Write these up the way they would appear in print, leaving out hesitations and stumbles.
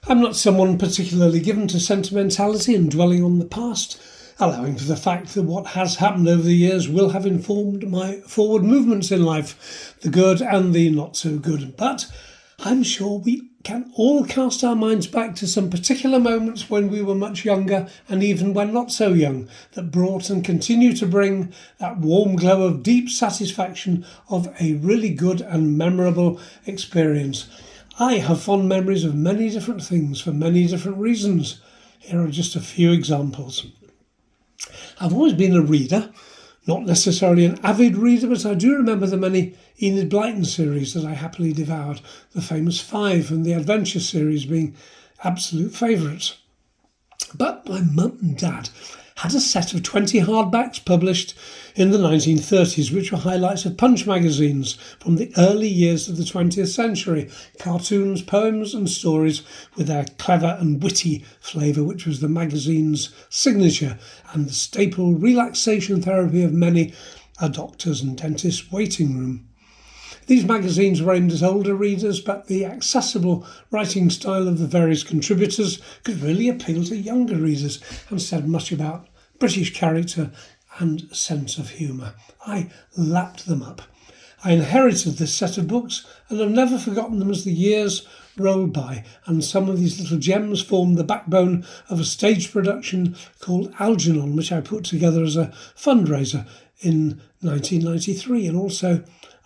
I'm not someone particularly given to sentimentality and dwelling on the past, allowing for the fact that what has happened over the years will have informed my forward movements in life, the good and the not so good. But I'm sure we can all cast our minds back to some particular moments when we were much younger and even when not so young that brought and continue to bring that warm glow of deep satisfaction of a really good and memorable experience. I have fond memories of many different things for many different reasons. Here are just a few examples. I've always been a reader, not necessarily an avid reader, but I do remember the many Enid Blyton series that I happily devoured, the famous Five and the Adventure series being absolute favourites. But my mum and dad had a set of 20 hardbacks published in the 1930s, which were highlights of Punch magazines from the early years of the 20th century, cartoons, poems and stories with their clever and witty flavour, which was the magazine's signature and the staple relaxation therapy of many a doctor's and dentist's waiting room. These magazines were aimed at older readers, but the accessible writing style of the various contributors could really appeal to younger readers and said much about British character and sense of humour. I lapped them up. I inherited this set of books and have never forgotten them as the years rolled by, and some of these little gems formed the backbone of a stage production called Algernon, which I put together as a fundraiser in 1993, and also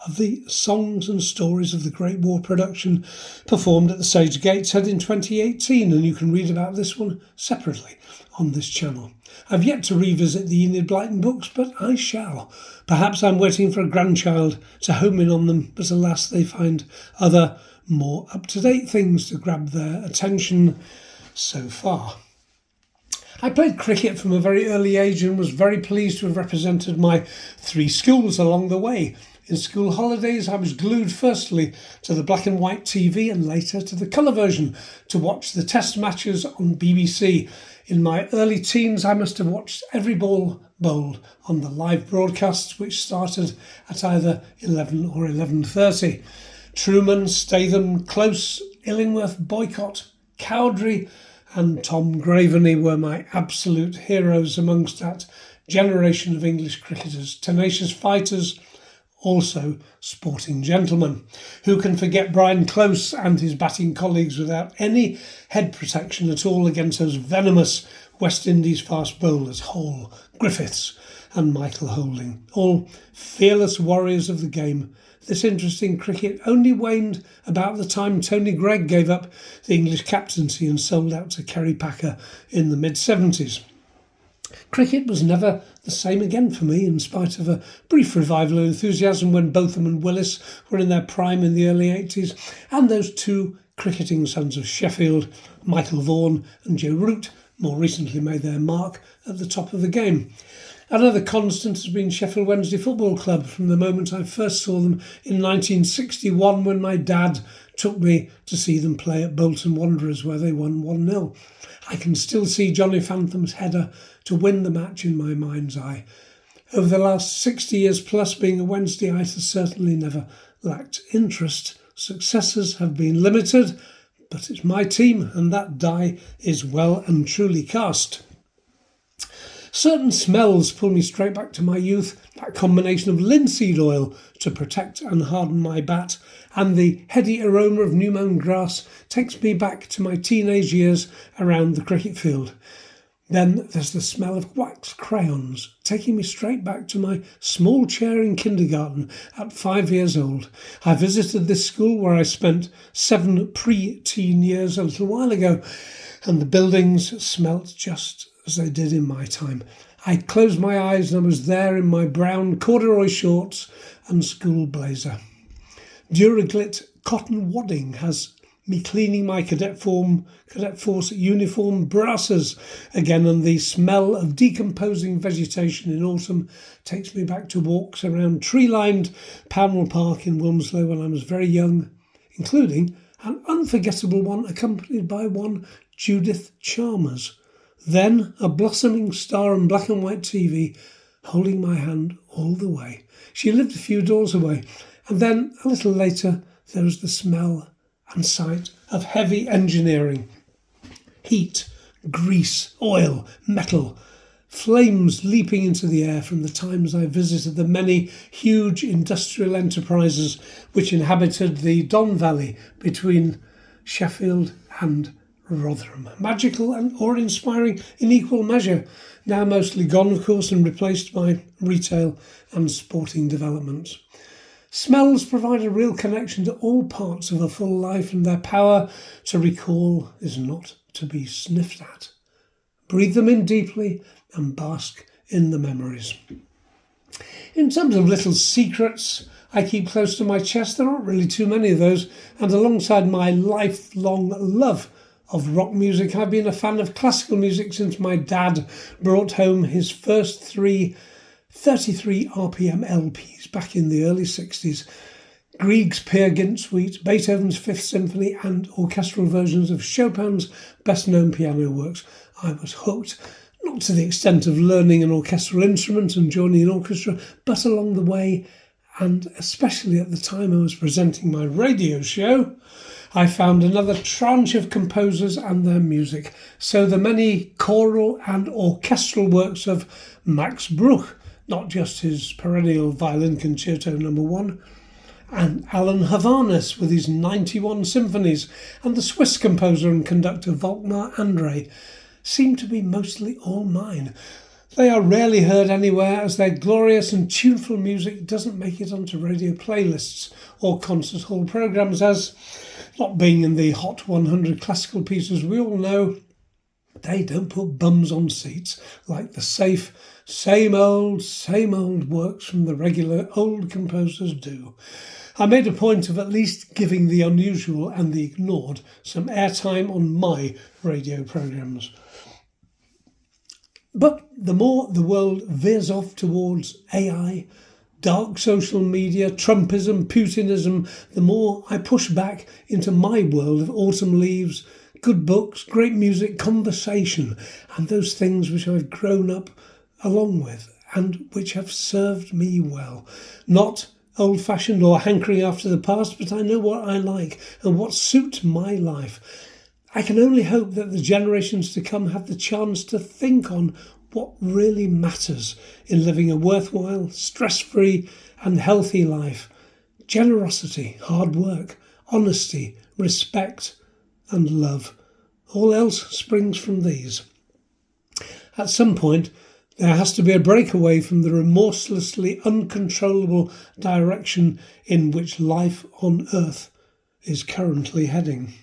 of the songs and stories of the Great War production performed at the Sage Gateshead in 2018, and you can read about this one separately on this channel. I've yet to revisit the Enid Blyton books, but I shall. Perhaps I'm waiting for a grandchild to home in on them, but alas, they find other, more up-to-date things to grab their attention so far. I played cricket from a very early age and was very pleased to have represented my 3 schools along the way. In school holidays, I was glued firstly to the black and white TV and later to the colour version to watch the test matches on BBC. In my early teens, I must have watched every ball bowled on the live broadcasts, which started at either 11 or 11:30. Truman, Statham, Close, Illingworth, Boycott, Cowdrey and Tom Graveney were my absolute heroes amongst that generation of English cricketers, tenacious fighters, also sporting gentlemen. Who can forget Brian Close and his batting colleagues without any head protection at all against those venomous West Indies fast bowlers, Hall, Griffiths and Michael Holding, all fearless warriors of the game. This interest in cricket only waned about the time Tony Greig gave up the English captaincy and sold out to Kerry Packer in the mid-70s. Cricket was never the same again for me, in spite of a brief revival of enthusiasm when Botham and Willis were in their prime in the early 80s, and those 2 cricketing sons of Sheffield, Michael Vaughan and Joe Root, more recently made their mark at the top of the game. Another constant has been Sheffield Wednesday Football Club from the moment I first saw them in 1961 when my dad took me to see them play at Bolton Wanderers, where they won 1-0. I can still see Johnny Phantom's header to win the match in my mind's eye. Over the last 60 years plus being a Wednesdayite has certainly never lacked interest. Successes have been limited, but it's my team and that die is well and truly cast. Certain smells pull me straight back to my youth, that combination of linseed oil to protect and harden my bat and the heady aroma of new-mown grass takes me back to my teenage years around the cricket field. Then there's the smell of wax crayons, taking me straight back to my small chair in kindergarten at 5 years old. I visited this school where I spent 7 pre-teen years a little while ago, and the buildings smelt just as they did in my time. I closed my eyes and I was there in my brown corduroy shorts and school blazer. Duraglit cotton wadding has me cleaning my cadet force uniform brasses again, and the smell of decomposing vegetation in autumn takes me back to walks around tree-lined Pownell Park in Wilmslow when I was very young, including an unforgettable one accompanied by one Judith Chalmers. Then a blossoming star on black and white TV holding my hand all the way. She lived a few doors away, and then a little later there was the smell and sight of heavy engineering. heat, grease, oil, metal, flames leaping into the air from the times I visited the many huge industrial enterprises which inhabited the Don Valley between Sheffield and Rotherham. Magical and awe-inspiring in equal measure, now mostly gone, of course, and replaced by retail and sporting developments. Smells provide a real connection to all parts of a full life, and their power to recall is not to be sniffed at. Breathe them in deeply and bask in the memories. In terms of little secrets I keep close to my chest, there aren't really too many of those, and alongside my lifelong love of rock music, I've been a fan of classical music since my dad brought home his first 33 RPM LPs back in the early 60s. Grieg's Peer Gynt Suite, Beethoven's Fifth Symphony and orchestral versions of Chopin's best-known piano works. I was hooked, not to the extent of learning an orchestral instrument and joining an orchestra, but along the way, and especially at the time I was presenting my radio show, I found another tranche of composers and their music. So the many choral and orchestral works of Max Bruch, not just his perennial Violin Concerto No. 1, and Alan Hovhaness with his 91 symphonies, and the Swiss composer and conductor Volkmar André, seem to be mostly all mine. They are rarely heard anywhere, as their glorious and tuneful music doesn't make it onto radio playlists or concert hall programmes, as, not being in the Hot 100 classical pieces we all know, they don't put bums on seats like the safe, same old works from the regular old composers do. I made a point of at least giving the unusual and the ignored some airtime on my radio programmes. But the more the world veers off towards AI, dark social media, Trumpism, Putinism, the more I push back into my world of autumn leaves, good books, great music, conversation, and those things which I've grown up along with and which have served me well. Not old-fashioned or hankering after the past, but I know what I like and what suits my life. I can only hope that the generations to come have the chance to think on what really matters in living a worthwhile, stress-free and healthy life. Generosity, hard work, honesty, respect and love. All else springs from these. At some point, there has to be a breakaway from the remorselessly uncontrollable direction in which life on Earth is currently heading.